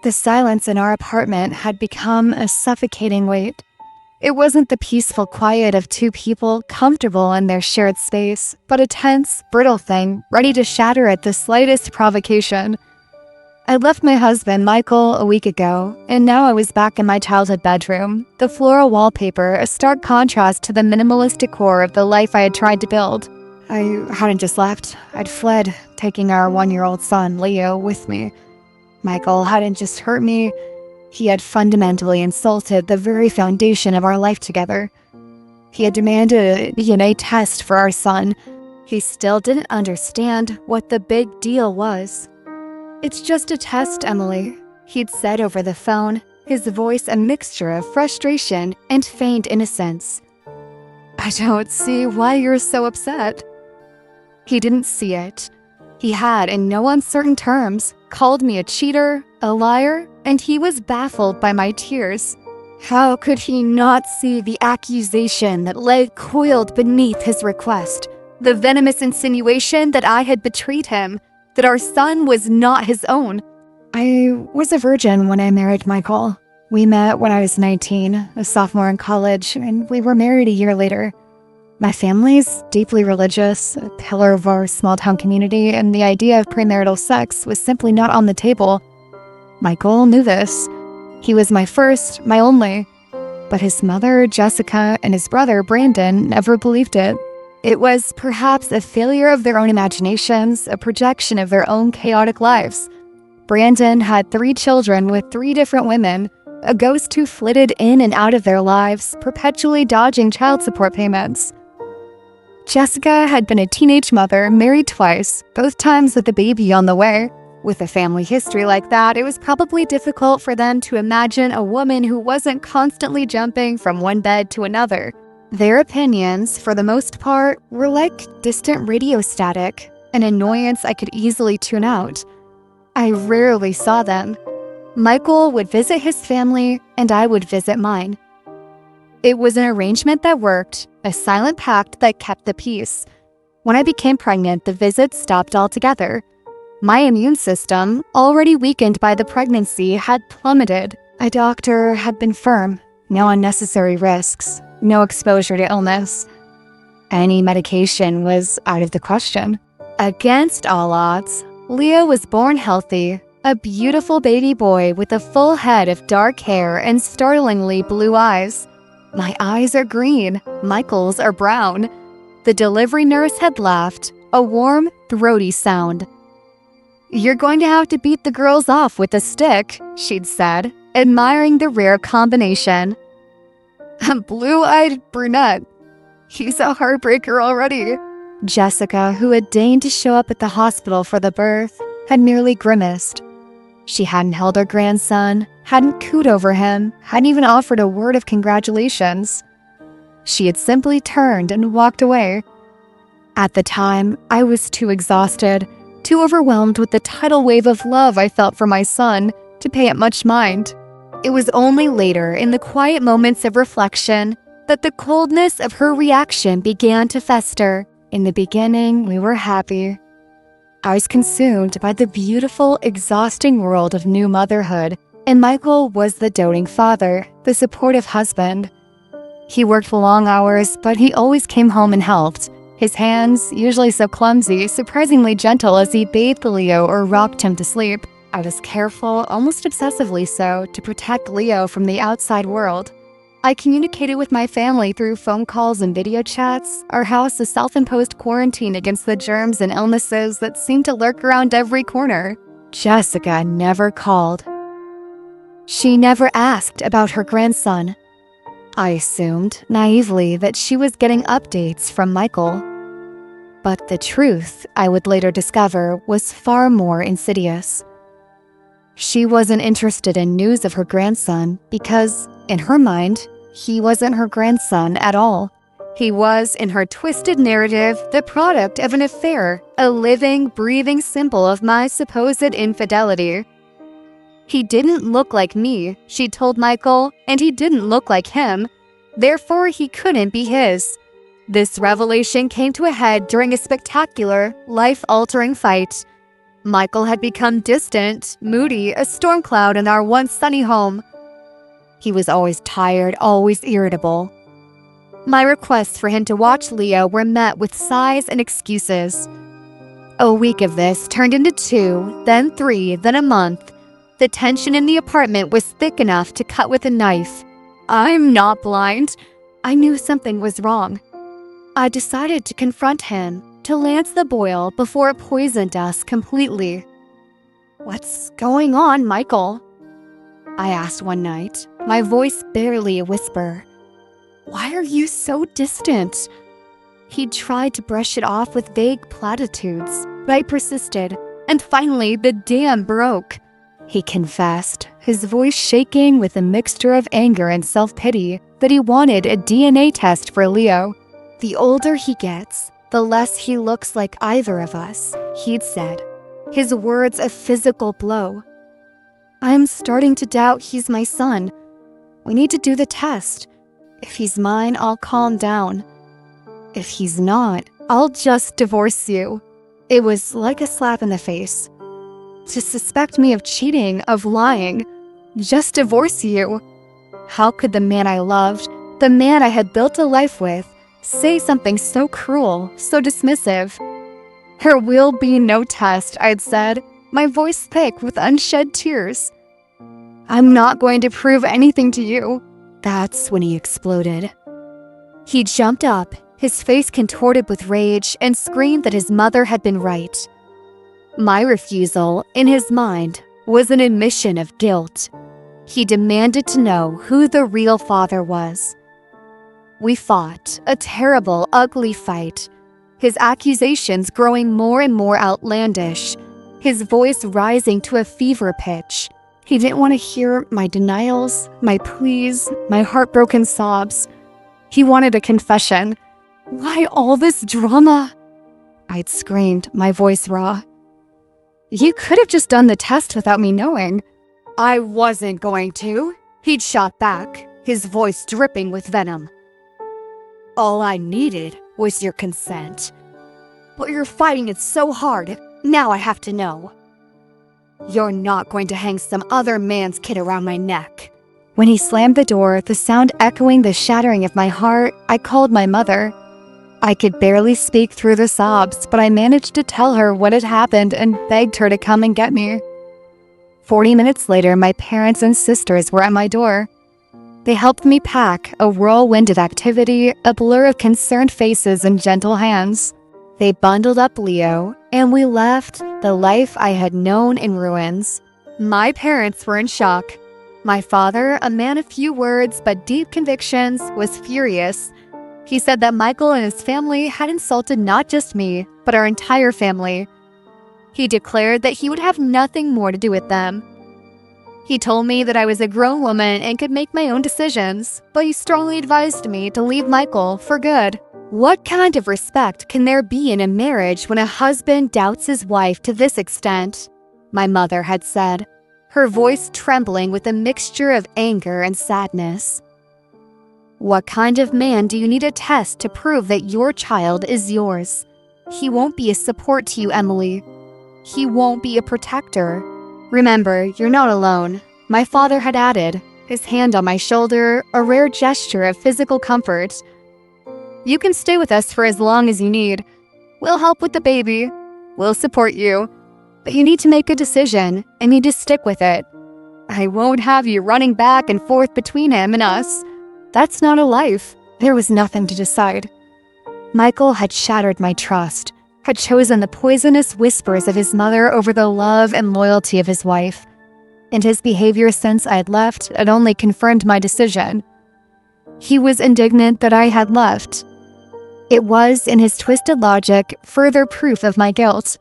The silence in our apartment had become a suffocating weight. It wasn't the peaceful quiet of two people comfortable in their shared space, but a tense, brittle thing ready to shatter at the slightest provocation. I left my husband, Michael, a week ago, and now I was back in my childhood bedroom, the floral wallpaper a stark contrast to the minimalist decor of the life I had tried to build. I hadn't just left, I'd fled, taking our 1-year-old son, Leo, with me. Michael hadn't just hurt me, he had fundamentally insulted the very foundation of our life together. He had demanded a DNA test for our son. He still didn't understand what the big deal was. "It's just a test, Emily," he'd said over the phone, his voice a mixture of frustration and feigned innocence. "I don't see why you're so upset." He didn't see it. He had, in no uncertain terms, called me a cheater, a liar, and he was baffled by my tears. How could he not see the accusation that lay coiled beneath his request? The venomous insinuation that I had betrayed him, that our son was not his own. I was a virgin when I married Michael. We met when I was 19, a sophomore in college, and we were married a year later. My family's deeply religious, a pillar of our small-town community, and the idea of premarital sex was simply not on the table. Michael knew this. He was my first, my only. But his mother, Jessica, and his brother, Brandon, never believed it. It was perhaps a failure of their own imaginations, a projection of their own chaotic lives. Brandon had 3 children with 3 different women, a ghost who flitted in and out of their lives, perpetually dodging child support payments. Jessica had been a teenage mother, married twice, both times with a baby on the way. With a family history like that, it was probably difficult for them to imagine a woman who wasn't constantly jumping from one bed to another. Their opinions, for the most part, were like distant radio static, an annoyance I could easily tune out. I rarely saw them. Michael would visit his family, and I would visit mine. It was an arrangement that worked, a silent pact that kept the peace. When I became pregnant, the visits stopped altogether. My immune system, already weakened by the pregnancy, had plummeted. A doctor had been firm. No unnecessary risks. No exposure to illness. Any medication was out of the question. Against all odds, Leo was born healthy, a beautiful baby boy with a full head of dark hair and startlingly blue eyes. My eyes are green, Michael's are brown. The delivery nurse had laughed, a warm, throaty sound. "You're going to have to beat the girls off with a stick," she'd said, admiring the rare combination. A blue-eyed brunette. He's a heartbreaker already. Jessica, who had deigned to show up at the hospital for the birth, had merely grimaced. She hadn't held her grandson, hadn't cooed over him, hadn't even offered a word of congratulations. She had simply turned and walked away. At the time, I was too exhausted, too overwhelmed with the tidal wave of love I felt for my son, to pay it much mind. It was only later, in the quiet moments of reflection, that the coldness of her reaction began to fester. In the beginning, we were happy. I was consumed by the beautiful, exhausting world of new motherhood, and Michael was the doting father, the supportive husband. He worked long hours, but he always came home and helped. His hands, usually so clumsy, surprisingly gentle as he bathed Leo or rocked him to sleep. I was careful, almost obsessively so, to protect Leo from the outside world. I communicated with my family through phone calls and video chats, our house a self-imposed quarantine against the germs and illnesses that seemed to lurk around every corner. Jessica never called. She never asked about her grandson. I assumed, naively, that she was getting updates from Michael. But the truth, I would later discover, was far more insidious. She wasn't interested in news of her grandson because, in her mind, he wasn't her grandson at all. He was, in her twisted narrative, the product of an affair, a living, breathing symbol of my supposed infidelity. He didn't look like me, she told Michael, and he didn't look like him. Therefore, he couldn't be his. This revelation came to a head during a spectacular, life-altering fight. Michael had become distant, moody, a storm cloud in our once sunny home. He was always tired, always irritable. My requests for him to watch Leo were met with sighs and excuses. A week of this turned into 2, then 3, then a month. The tension in the apartment was thick enough to cut with a knife. I'm not blind. I knew something was wrong. I decided to confront him, to lance the boil before it poisoned us completely. "What's going on, Michael?" I asked one night, my voice barely a whisper. "Why are you so distant?" He tried to brush it off with vague platitudes, but I persisted, and finally the dam broke. He confessed, his voice shaking with a mixture of anger and self-pity, that he wanted a DNA test for Leo. "The older he gets, the less he looks like either of us," he'd said, his words a physical blow. "I'm starting to doubt he's my son. We need to do the test. If he's mine, I'll calm down. If he's not, I'll just divorce you." It was like a slap in the face. To suspect me of cheating, of lying, just divorce you. How could the man I loved, the man I had built a life with, say something so cruel, so dismissive? "There will be no test," I'd said, my voice thick with unshed tears. "I'm not going to prove anything to you." That's when he exploded. He jumped up, his face contorted with rage, and screamed that his mother had been right. My refusal, in his mind, was an admission of guilt. He demanded to know who the real father was. We fought, a terrible, ugly fight, his accusations growing more and more outlandish, his voice rising to a fever pitch. He didn't want to hear my denials, my pleas, my heartbroken sobs. He wanted a confession. "Why all this drama?" I'd screamed, my voice raw. "You could have just done the test without me knowing." "I wasn't going to," he'd shot back, his voice dripping with venom. "All I needed was your consent. But you're fighting it so hard, now I have to know. You're not going to hang some other man's kid around my neck." When he slammed the door, the sound echoing the shattering of my heart, I called my mother. I could barely speak through the sobs, but I managed to tell her what had happened and begged her to come and get me. 40 minutes later, my parents and sisters were at my door. They helped me pack, a whirlwind of activity, a blur of concerned faces and gentle hands. They bundled up Leo, and we left, the life I had known, in ruins. My parents were in shock. My father, a man of few words but deep convictions, was furious. He said that Michael and his family had insulted not just me, but our entire family. He declared that he would have nothing more to do with them. He told me that I was a grown woman and could make my own decisions, but he strongly advised me to leave Michael for good. What kind of respect can there be in a marriage when a husband doubts his wife to this extent? My mother had said, her voice trembling with a mixture of anger and sadness. What kind of man do you need a test to prove that your child is yours? He won't be a support to you, Emily. He won't be a protector. Remember, you're not alone. My father had added, his hand on my shoulder, a rare gesture of physical comfort. You can stay with us for as long as you need. We'll help with the baby. We'll support you. But you need to make a decision and need to stick with it. I won't have you running back and forth between him and us. That's not a life. There was nothing to decide. Michael had shattered my trust, had chosen the poisonous whispers of his mother over the love and loyalty of his wife. And his behavior since I had left had only confirmed my decision. He was indignant that I had left. It was, in his twisted logic, further proof of my guilt.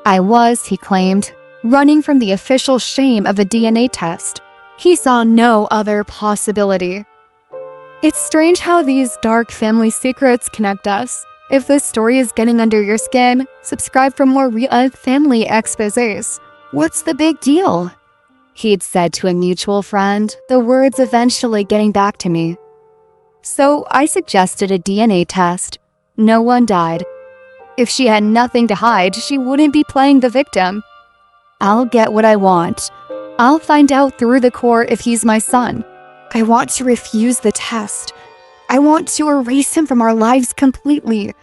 I was, he claimed, running from the official shame of a DNA test. He saw no other possibility. It's strange how these dark family secrets connect us. If this story is getting under your skin, subscribe for more real family exposés. What's the big deal? He'd said to a mutual friend, the words eventually getting back to me. So I suggested a DNA test. No one died. If she had nothing to hide, she wouldn't be playing the victim. I'll get what I want. I'll find out through the court if he's my son. I want to refuse the test. I want to erase him from our lives completely.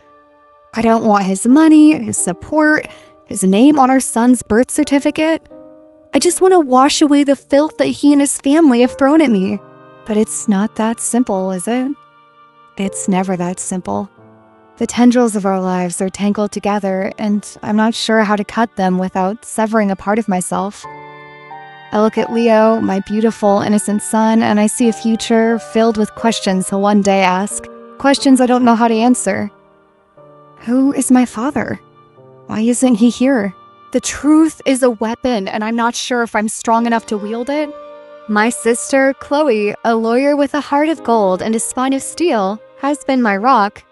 I don't want his money, his support, his name on our son's birth certificate. I just want to wash away the filth that he and his family have thrown at me. But it's not that simple, is it? It's never that simple. The tendrils of our lives are tangled together, and I'm not sure how to cut them without severing a part of myself. I look at Leo, my beautiful, innocent son, and I see a future filled with questions he'll one day ask. Questions I don't know how to answer. Who is my father? Why isn't he here? The truth is a weapon, and I'm not sure if I'm strong enough to wield it. My sister, Chloe, a lawyer with a heart of gold and a spine of steel, has been my rock.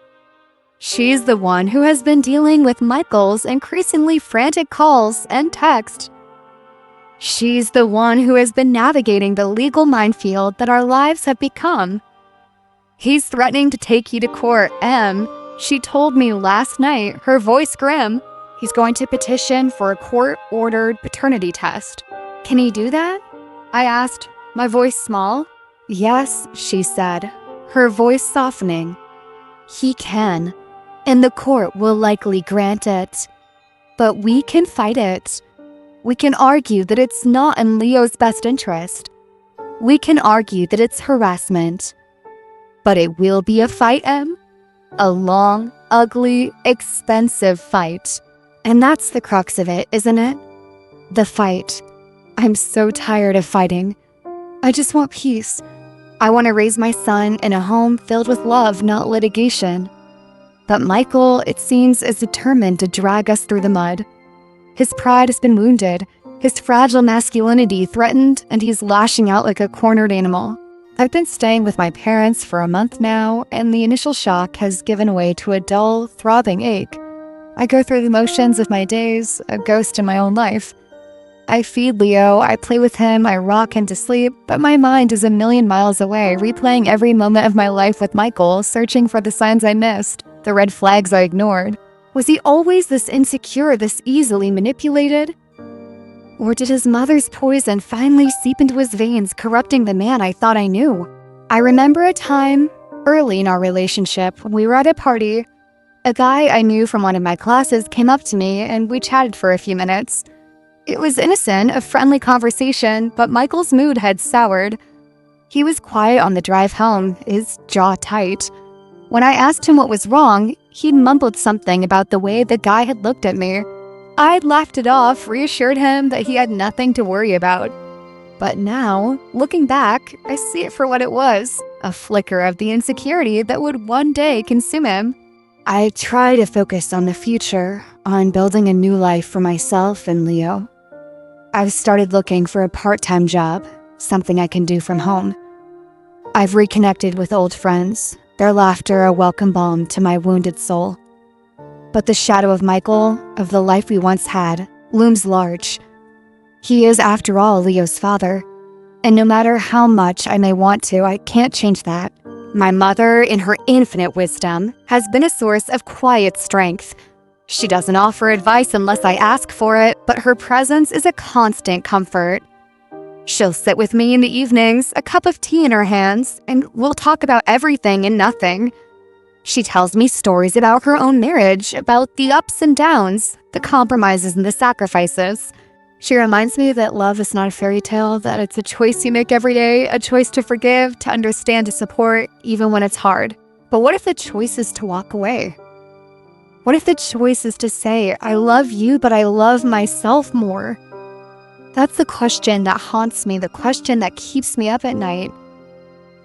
She's the one who has been dealing with Michael's increasingly frantic calls and texts. She's the one who has been navigating the legal minefield that our lives have become. He's threatening to take you to court, Em. She told me last night, her voice grim. He's going to petition for a court-ordered paternity test. Can he do that? I asked, my voice small. Yes, she said, her voice softening. He can, and the court will likely grant it. But we can fight it. We can argue that it's not in Leo's best interest. We can argue that it's harassment. But it will be a fight, Em. A long, ugly, expensive fight. And that's the crux of it, isn't it? The fight. I'm so tired of fighting. I just want peace. I want to raise my son in a home filled with love, not litigation. But Michael, it seems, is determined to drag us through the mud. His pride has been wounded, his fragile masculinity threatened, and he's lashing out like a cornered animal. I've been staying with my parents for a month now, and the initial shock has given way to a dull, throbbing ache. I go through the motions of my days, a ghost in my own life. I feed Leo, I play with him, I rock him to sleep, but my mind is a million miles away, replaying every moment of my life with Michael, searching for the signs I missed, the red flags I ignored. Was he always this insecure, this easily manipulated? Or did his mother's poison finally seep into his veins, corrupting the man I thought I knew? I remember a time, early in our relationship, when we were at a party. A guy I knew from one of my classes came up to me and we chatted for a few minutes. It was innocent, a friendly conversation, but Michael's mood had soured. He was quiet on the drive home, his jaw tight. When I asked him what was wrong, he mumbled something about the way the guy had looked at me. I'd laughed it off, reassured him that he had nothing to worry about. But now, looking back, I see it for what it was, a flicker of the insecurity that would one day consume him. I try to focus on the future, on building a new life for myself and Leo. I've started looking for a part-time job, something I can do from home. I've reconnected with old friends, their laughter a welcome balm to my wounded soul. But the shadow of Michael, of the life we once had, looms large. He is, after all, Leo's father. And no matter how much I may want to, I can't change that. My mother, in her infinite wisdom, has been a source of quiet strength. She doesn't offer advice unless I ask for it, but her presence is a constant comfort. She'll sit with me in the evenings, a cup of tea in her hands, and we'll talk about everything and nothing. She tells me stories about her own marriage, about the ups and downs, the compromises and the sacrifices. She reminds me that love is not a fairy tale, that it's a choice you make every day, a choice to forgive, to understand, to support, even when it's hard. But what if the choice is to walk away? What if the choice is to say, I love you, but I love myself more? That's the question that haunts me, the question that keeps me up at night.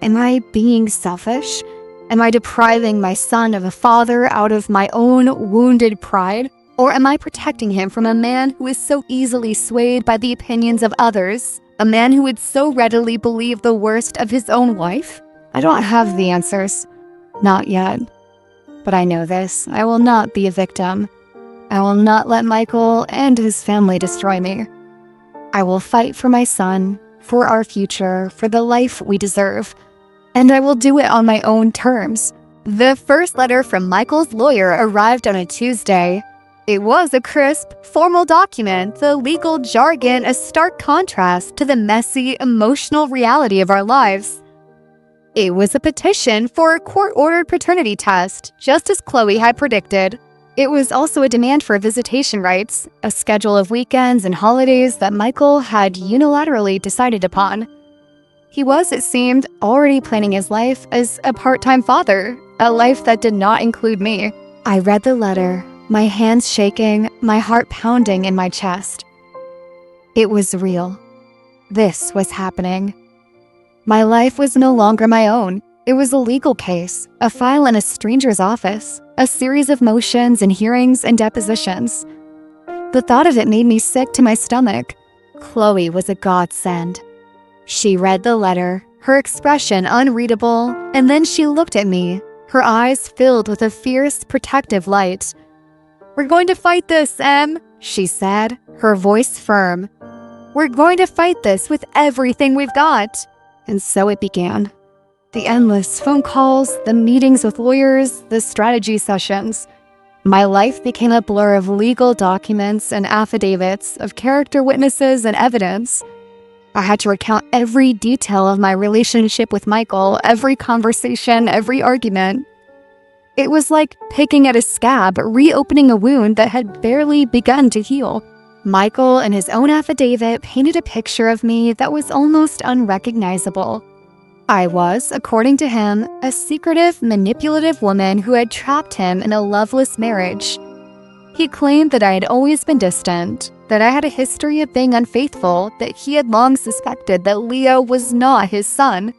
Am I being selfish? Am I depriving my son of a father out of my own wounded pride? Or am I protecting him from a man who is so easily swayed by the opinions of others? A man who would so readily believe the worst of his own wife? I don't have the answers. Not yet. But I know this. I will not be a victim. I will not let Michael and his family destroy me. I will fight for my son, for our future, for the life we deserve. And I will do it on my own terms. The first letter from Michael's lawyer arrived on a Tuesday. It was a crisp, formal document, the legal jargon a stark contrast to the messy, emotional reality of our lives. It was a petition for a court-ordered paternity test, just as Chloe had predicted. It was also a demand for visitation rights, a schedule of weekends and holidays that Michael had unilaterally decided upon. He was, it seemed, already planning his life as a part-time father, a life that did not include me. I read the letter, my hands shaking, my heart pounding in my chest. It was real. This was happening. My life was no longer my own. It was a legal case, a file in a stranger's office, a series of motions and hearings and depositions. The thought of it made me sick to my stomach. Chloe was a godsend. She read the letter, her expression unreadable, and then she looked at me, her eyes filled with a fierce, protective light. "We're going to fight this, Em," she said, her voice firm. "We're going to fight this with everything we've got." And so it began. The endless phone calls, the meetings with lawyers, the strategy sessions. My life became a blur of legal documents and affidavits, of character witnesses and evidence. I had to recount every detail of my relationship with Michael, every conversation, every argument. It was like picking at a scab, reopening a wound that had barely begun to heal. Michael, in his own affidavit, painted a picture of me that was almost unrecognizable. I was, according to him, a secretive, manipulative woman who had trapped him in a loveless marriage. He claimed that I had always been distant, that I had a history of being unfaithful, that he had long suspected that Leo was not his son.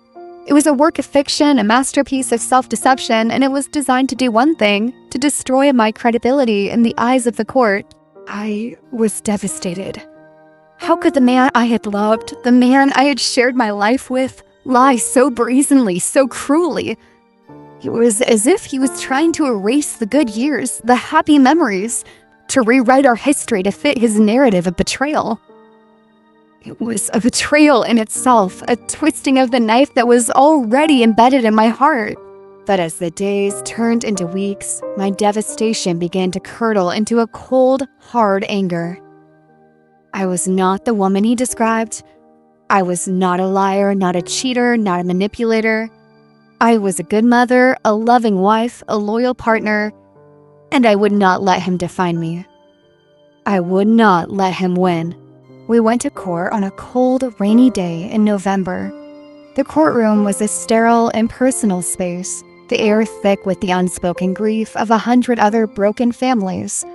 It was a work of fiction, a masterpiece of self-deception, and it was designed to do one thing, to destroy my credibility in the eyes of the court. I was devastated. How could the man I had loved, the man I had shared my life with, lie so brazenly, so cruelly? It was as if he was trying to erase the good years, the happy memories, to rewrite our history to fit his narrative of betrayal. It was a betrayal in itself, a twisting of the knife that was already embedded in my heart. But as the days turned into weeks, my devastation began to curdle into a cold, hard anger. I was not the woman he described. I was not a liar, not a cheater, not a manipulator. I was a good mother, a loving wife, a loyal partner, and I would not let him define me. I would not let him win. We went to court on a cold, rainy day in November. The courtroom was a sterile, impersonal space, the air thick with the unspoken grief of 100 other broken families.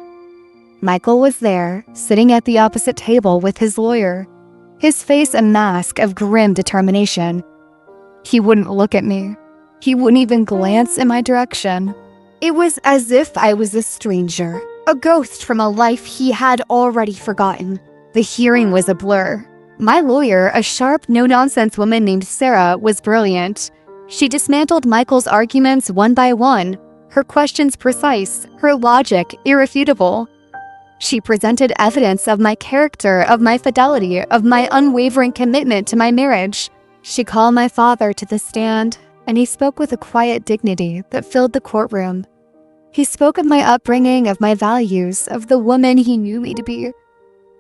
Michael was there, sitting at the opposite table with his lawyer, his face a mask of grim determination. He wouldn't look at me. He wouldn't even glance in my direction. It was as if I was a stranger, a ghost from a life he had already forgotten. The hearing was a blur. My lawyer, a sharp, no-nonsense woman named Sarah, was brilliant. She dismantled Michael's arguments one by one, her questions precise, her logic irrefutable. She presented evidence of my character, of my fidelity, of my unwavering commitment to my marriage. She called my father to the stand, and he spoke with a quiet dignity that filled the courtroom. He spoke of my upbringing, of my values, of the woman he knew me to be.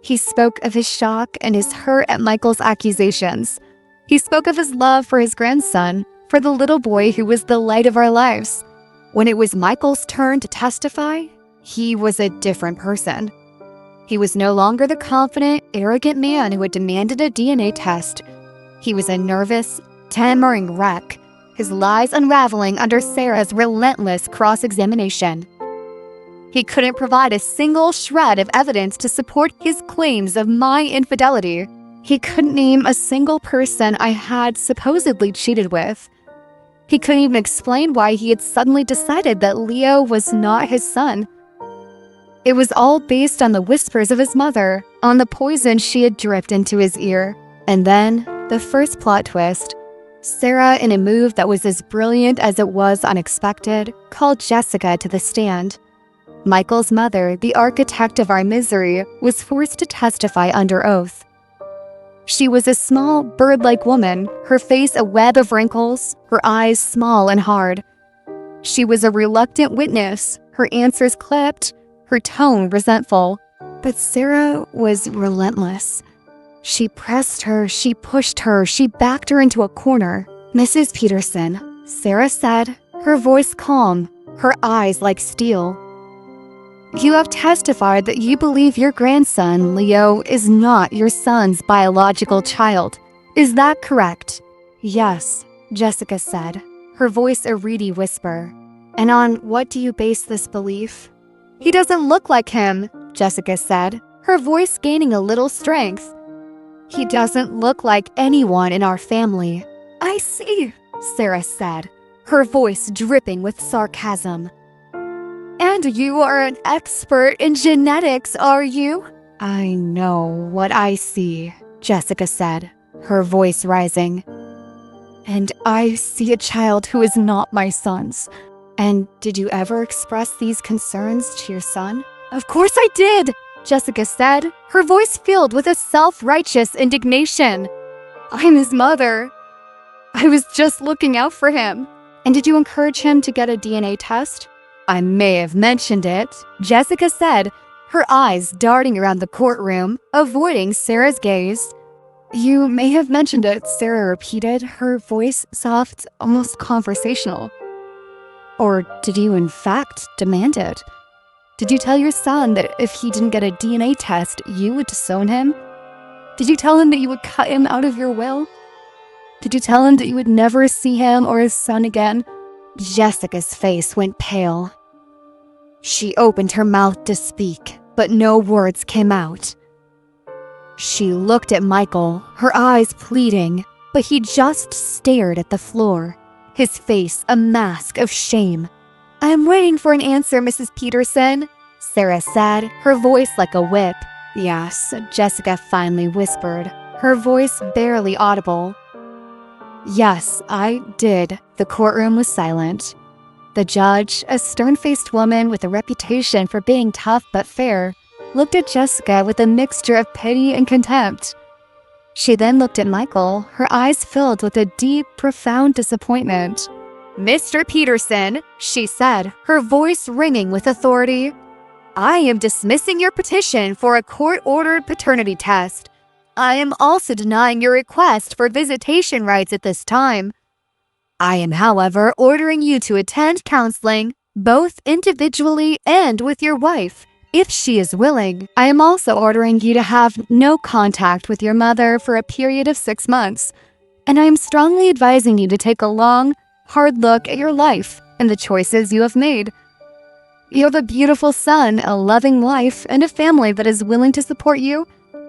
He spoke of his shock and his hurt at Michael's accusations. He spoke of his love for his grandson, for the little boy who was the light of our lives. When it was Michael's turn to testify, he was a different person. He was no longer the confident, arrogant man who had demanded a DNA test. He was a nervous, tammering wreck, his lies unraveling under Sarah's relentless cross-examination. He couldn't provide a single shred of evidence to support his claims of my infidelity. He couldn't name a single person I had supposedly cheated with. He couldn't even explain why he had suddenly decided that Leo was not his son. It was all based on the whispers of his mother, on the poison she had dripped into his ear. And then, the first plot twist. Sarah, in a move that was as brilliant as it was unexpected, called Jessica to the stand. Michael's mother, the architect of our misery, was forced to testify under oath. She was a small, bird-like woman, her face a web of wrinkles, her eyes small and hard. She was a reluctant witness, her answers clipped, her tone resentful. But Sarah was relentless. She pressed her, she pushed her, she backed her into a corner. "Mrs. Peterson," Sarah said, her voice calm, her eyes like steel. "You have testified that you believe your grandson, Leo, is not your son's biological child. Is that correct?" "Yes," Jessica said, her voice a reedy whisper. "And on what do you base this belief?" "He doesn't look like him," Jessica said, her voice gaining a little strength. "He doesn't look like anyone in our family." "I see," Sarah said, her voice dripping with sarcasm. "And you are an expert in genetics, are you?" "I know what I see," Jessica said, her voice rising. "And I see a child who is not my son's. And did you ever express these concerns to your son?" "Of course I did," Jessica said, her voice filled with a self-righteous indignation. "I'm his mother. I was just looking out for him." "And did you encourage him to get a DNA test?" "I may have mentioned it," Jessica said, her eyes darting around the courtroom, avoiding Sarah's gaze. "You may have mentioned it," Sarah repeated, her voice soft, almost conversational. "Or did you in fact demand it? Did you tell your son that if he didn't get a DNA test, you would disown him? Did you tell him that you would cut him out of your will? Did you tell him that you would never see him or his son again?" Jessica's face went pale. She opened her mouth to speak, but no words came out. She looked at Michael, her eyes pleading, but he just stared at the floor, his face a mask of shame. "I am waiting for an answer, Mrs. Peterson," Sarah said, her voice like a whip. "Yes," Jessica finally whispered, her voice barely audible. "Yes, I did." The courtroom was silent. The judge, a stern-faced woman with a reputation for being tough but fair, looked at Jessica with a mixture of pity and contempt. She then looked at Michael, her eyes filled with a deep, profound disappointment. "Mr. Peterson," she said, her voice ringing with authority, "I am dismissing your petition for a court-ordered paternity test. I am also denying your request for visitation rights at this time. I am, however, ordering you to attend counseling, both individually and with your wife, if she is willing. I am also ordering you to have no contact with your mother for a period of 6 months, and I am strongly advising you to take a long, hard look at your life and the choices you have made. You have a beautiful son, a loving wife, and a family that is willing to support you,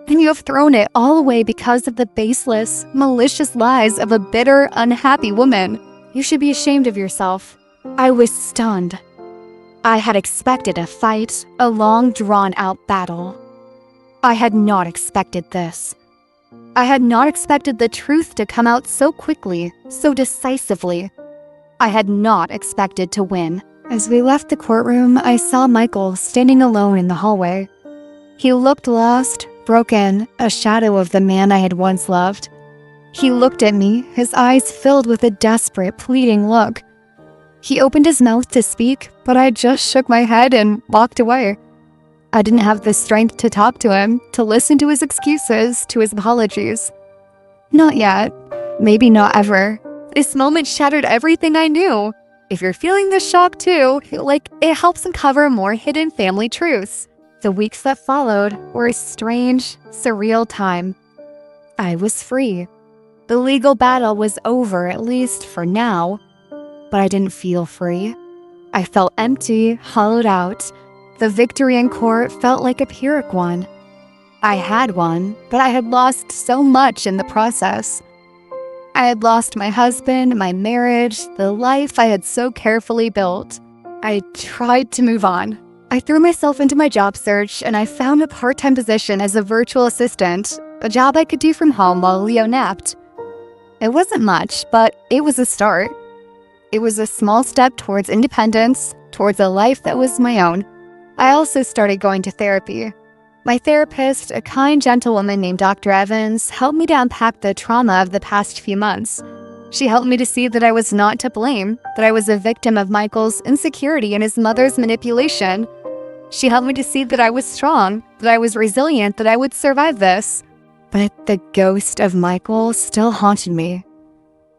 and you have thrown it all away because of the baseless, malicious lies of a bitter, unhappy woman. You should be ashamed of yourself." I was stunned. I had expected a fight, a long, drawn-out battle. I had not expected this. I had not expected the truth to come out so quickly, so decisively. I had not expected to win. As we left the courtroom, I saw Michael standing alone in the hallway. He looked lost, broken, a shadow of the man I had once loved. He looked at me, his eyes filled with a desperate, pleading look. He opened his mouth to speak, but I just shook my head and walked away. I didn't have the strength to talk to him, to listen to his excuses, to his apologies. Not yet. Maybe not ever. This moment shattered everything I knew. If you're feeling this shock too, it helps uncover more hidden family truths. The weeks that followed were a strange, surreal time. I was free. The legal battle was over, at least for now. But I didn't feel free. I felt empty, hollowed out. The victory in court felt like a Pyrrhic one. I had won, but I had lost so much in the process. I had lost my husband, my marriage, the life I had so carefully built. I tried to move on. I threw myself into my job search, and I found a part-time position as a virtual assistant, a job I could do from home while Leo napped. It wasn't much, but it was a start. It was a small step towards independence, towards a life that was my own. I also started going to therapy. My therapist, a kind, gentle woman named Dr. Evans, helped me to unpack the trauma of the past few months. She helped me to see that I was not to blame, that I was a victim of Michael's insecurity and his mother's manipulation. She helped me to see that I was strong, that I was resilient, that I would survive this. But the ghost of Michael still haunted me.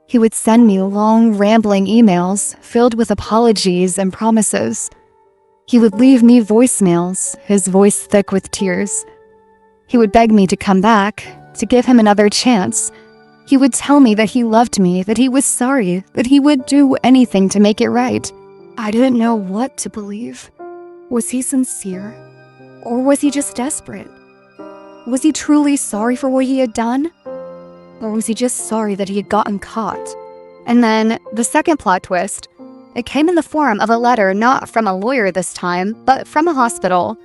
He would send me long, rambling emails filled with apologies and promises. He would leave me voicemails, his voice thick with tears. He would beg me to come back, to give him another chance. He would tell me that he loved me, that he was sorry, that he would do anything to make it right. I didn't know what to believe. Was he sincere? Or was he just desperate? Was he truly sorry for what he had done? Or was he just sorry that he had gotten caught? And then, the second plot twist. It came in the form of a letter not from a lawyer this time, but from a hospital.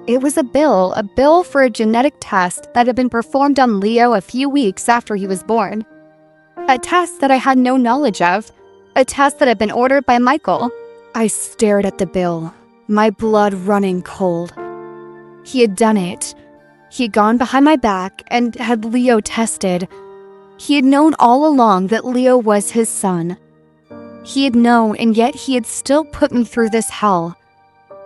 It was a bill for a genetic test that had been performed on Leo a few weeks after he was born. A test that I had no knowledge of. A test that had been ordered by Michael. I stared at the bill, my blood running cold. He had done it. He had gone behind my back and had Leo tested. He had known all along that Leo was his son. He had known, and yet he had still put me through this hell.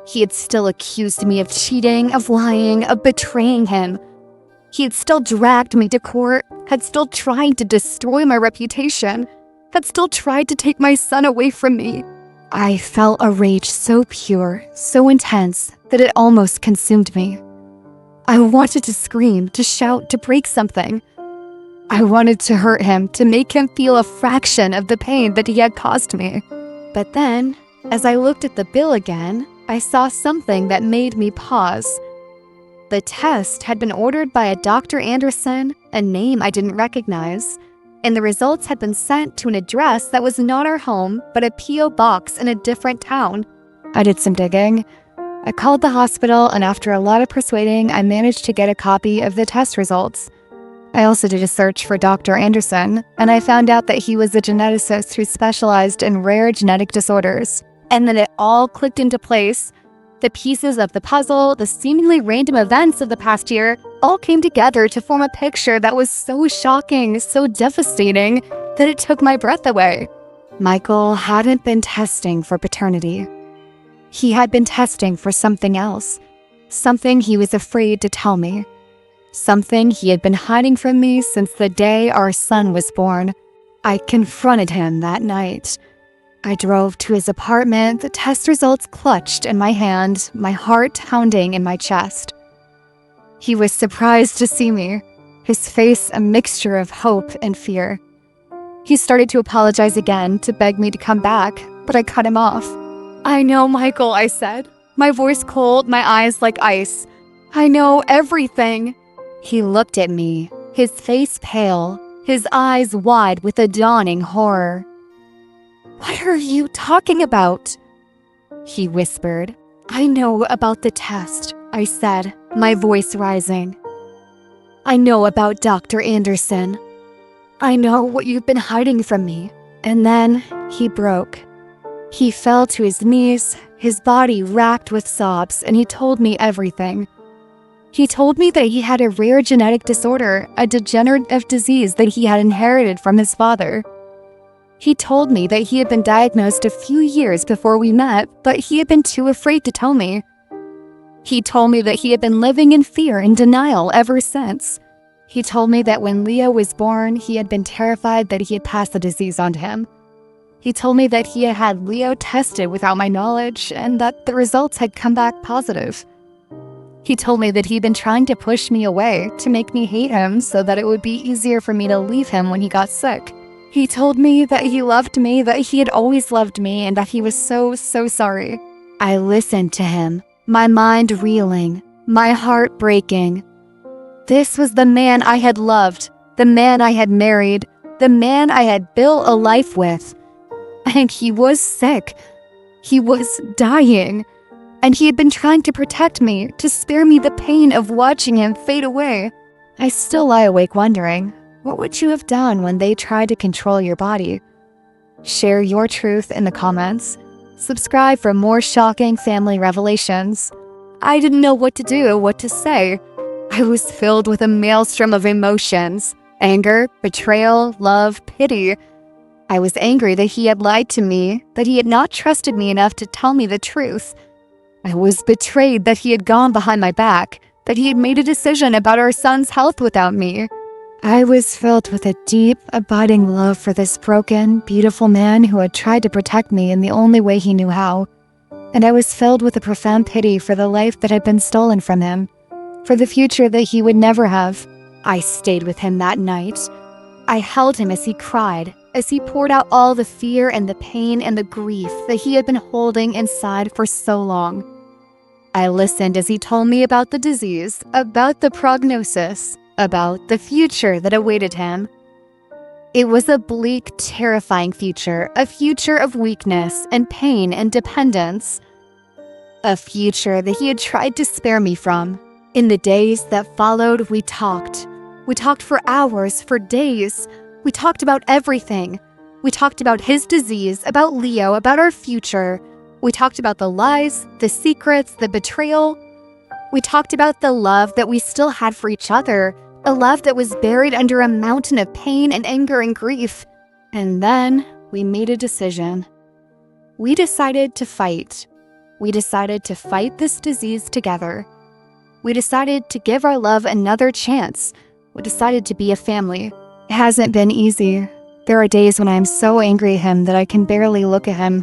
He had still accused me of cheating, of lying, of betraying him. He had still dragged me to court, had still tried to destroy my reputation, had still tried to take my son away from me. I felt a rage so pure, so intense, that it almost consumed me. I wanted to scream, to shout, to break something. I wanted to hurt him, to make him feel a fraction of the pain that he had caused me. But then, as I looked at the bill again, I saw something that made me pause. The test had been ordered by a Dr. Anderson, a name I didn't recognize, and the results had been sent to an address that was not our home, but a P.O. box in a different town. I did some digging. I called the hospital, and after a lot of persuading, I managed to get a copy of the test results. I also did a search for Dr. Anderson, and I found out that he was a geneticist who specialized in rare genetic disorders. And then it all clicked into place. The pieces of the puzzle, the seemingly random events of the past year, all came together to form a picture that was so shocking, so devastating, that it took my breath away. Michael hadn't been testing for paternity. He had been testing for something else. Something he was afraid to tell me. Something he had been hiding from me since the day our son was born. I confronted him that night. I drove to his apartment, the test results clutched in my hand, my heart pounding in my chest. He was surprised to see me, his face a mixture of hope and fear. He started to apologize again, to beg me to come back, but I cut him off. "I know, Michael," I said, my voice cold, my eyes like ice. "I know everything." He looked at me, his face pale, his eyes wide with a dawning horror. "What are you talking about?" he whispered. "I know about the test," I said, my voice rising. "I know about Dr. Anderson. I know what you've been hiding from me." And then he broke. He fell to his knees, his body racked with sobs, and he told me everything. He told me that he had a rare genetic disorder, a degenerative disease that he had inherited from his father. He told me that he had been diagnosed a few years before we met, but he had been too afraid to tell me. He told me that he had been living in fear and denial ever since. He told me that when Leo was born, he had been terrified that he had passed the disease on to him. He told me that he had had Leo tested without my knowledge and that the results had come back positive. He told me that he'd been trying to push me away, to make me hate him so that it would be easier for me to leave him when he got sick. He told me that he loved me, that he had always loved me, and that he was so sorry. I listened to him, my mind reeling, my heart breaking. This was the man I had loved, the man I had married, the man I had built a life with. And he was sick. He was dying. And he had been trying to protect me, to spare me the pain of watching him fade away. I still lie awake wondering, what would you have done when they tried to control your body? Share your truth in the comments. Subscribe for more shocking family revelations. I didn't know what to do, what to say. I was filled with a maelstrom of emotions. Anger, betrayal, love, pity. I was angry that he had lied to me, that he had not trusted me enough to tell me the truth. I was betrayed that he had gone behind my back, that he had made a decision about our son's health without me. I was filled with a deep, abiding love for this broken, beautiful man who had tried to protect me in the only way he knew how. And I was filled with a profound pity for the life that had been stolen from him, for the future that he would never have. I stayed with him that night. I held him as he cried, as he poured out all the fear and the pain and the grief that he had been holding inside for so long. I listened as he told me about the disease, about the prognosis, about the future that awaited him. It was a bleak, terrifying future, a future of weakness and pain and dependence. A future that he had tried to spare me from. In the days that followed, we talked. We talked for hours, for days. We talked about everything. We talked about his disease, about Leo, about our future. We talked about the lies, the secrets, the betrayal. We talked about the love that we still had for each other, a love that was buried under a mountain of pain and anger and grief. And then we made a decision. We decided to fight. We decided to fight this disease together. We decided to give our love another chance. We decided to be a family. It hasn't been easy. There are days when I am so angry at him that I can barely look at him.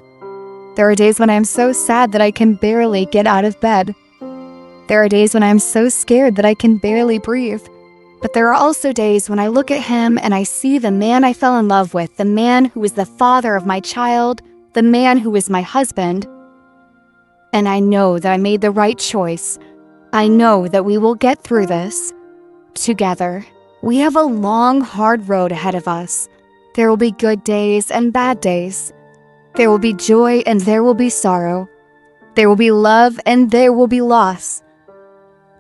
There are days when I am so sad that I can barely get out of bed. There are days when I am so scared that I can barely breathe. But there are also days when I look at him and I see the man I fell in love with, the man who was the father of my child, the man who was my husband. And I know that I made the right choice. I know that we will get through this together. We have a long, hard road ahead of us. There will be good days and bad days. There will be joy and there will be sorrow. There will be love and there will be loss.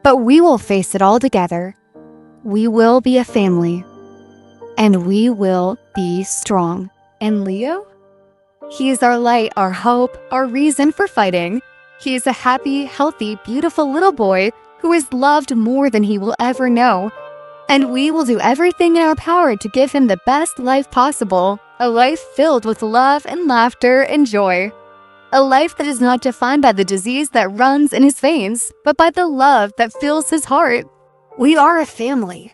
But we will face it all together. We will be a family. And we will be strong. And Leo? He is our light, our hope, our reason for fighting. He is a happy, healthy, beautiful little boy who is loved more than he will ever know. And we will do everything in our power to give him the best life possible, a life filled with love and laughter and joy. A life that is not defined by the disease that runs in his veins, but by the love that fills his heart. We are a family.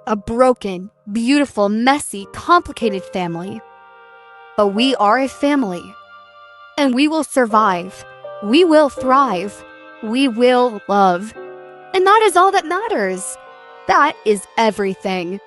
A broken, beautiful, messy, complicated family. But we are a family. And we will survive. We will thrive. We will love. And that is all that matters. That is everything.